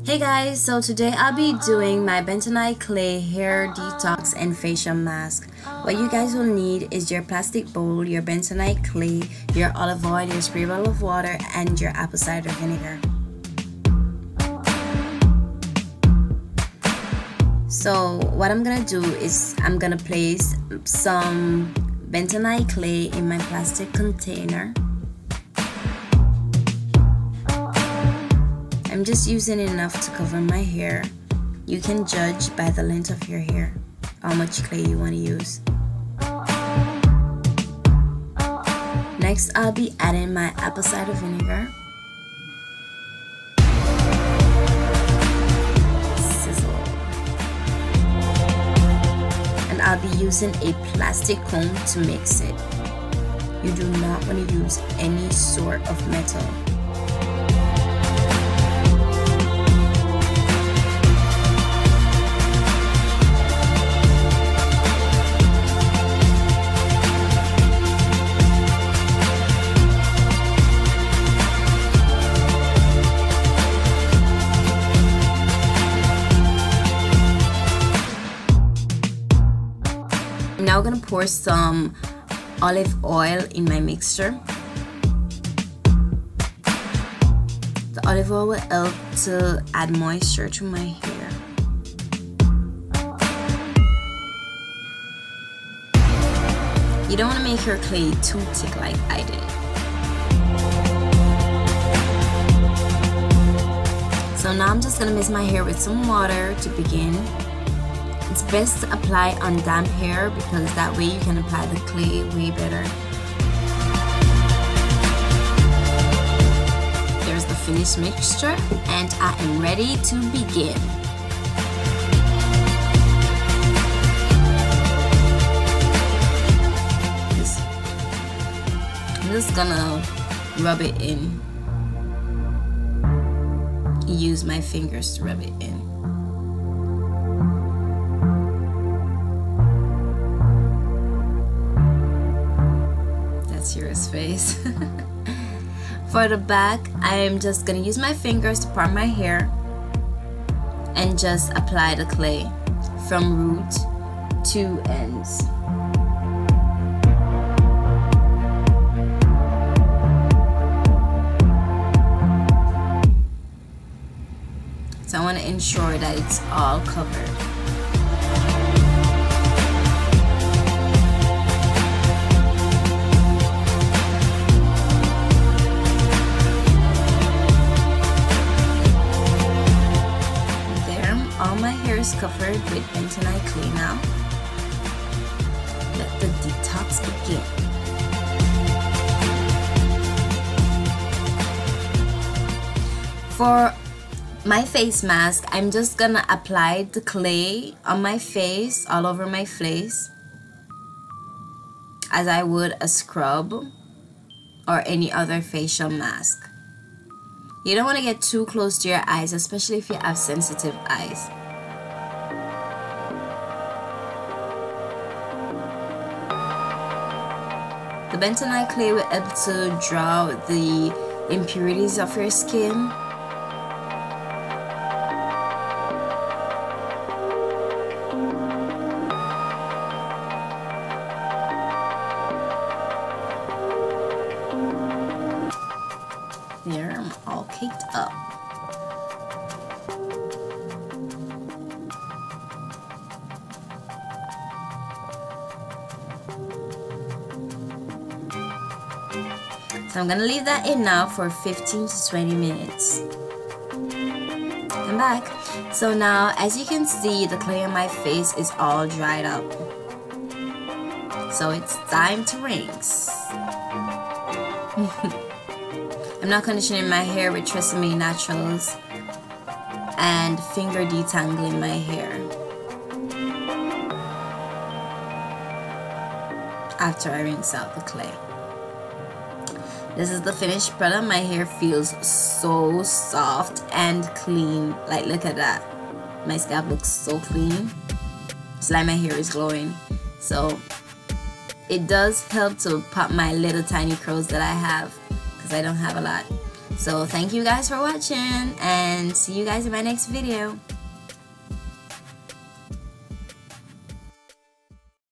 Hey guys, so today I'll be doing my Bentonite Clay hair detox and facial mask. What you guys will need is your plastic bowl, your Bentonite Clay, your olive oil, your spray bottle of water, and your apple cider vinegar. So what I'm gonna do is I'm gonna place some Bentonite Clay in my plastic container. I'm just using enough to cover my hair. You can judge by the length of your hair how much clay you want to use. Next, I'll be adding my apple cider vinegar. Sizzle. And I'll be using a plastic comb to mix it. You do not want to use any sort of metal. I'm now gonna pour some olive oil in my mixture. The olive oil will help to add moisture to my hair. You don't want to make your clay too thick like I did. So now I'm just gonna mix my hair with some water to begin. It's best to apply on damp hair because that way you can apply the clay way better. There's the finished mixture and I am ready to begin. I'm just gonna rub it in. Use my fingers to rub it in. Serious face. For the back, I am just gonna use my fingers to part my hair and just apply the clay from root to ends. So I want to ensure that it's all covered. All my hair is covered with Bentonite Clay now. Let the detox begin. For my face mask, I'm just gonna apply the clay on my face, all over my face, as I would a scrub or any other facial mask. You don't want to get too close to your eyes, especially if you have sensitive eyes. The Bentonite Clay will help to draw the impurities of your skin. There, I'm all caked up. So I'm gonna leave that in now for 15 to 20 minutes. I'm back. So now, as you can see, the clay on my face is all dried up. So it's time to rinse. I'm now conditioning my hair with Tresemme Naturals and finger detangling my hair after I rinse out the clay. This is the finished product. My hair feels so soft and clean. Like, look at that. My scalp looks so clean. It's like my hair is glowing. So it does help to pop my little tiny curls that I have, because I don't have a lot. So thank you guys for watching, and see you guys in my next video.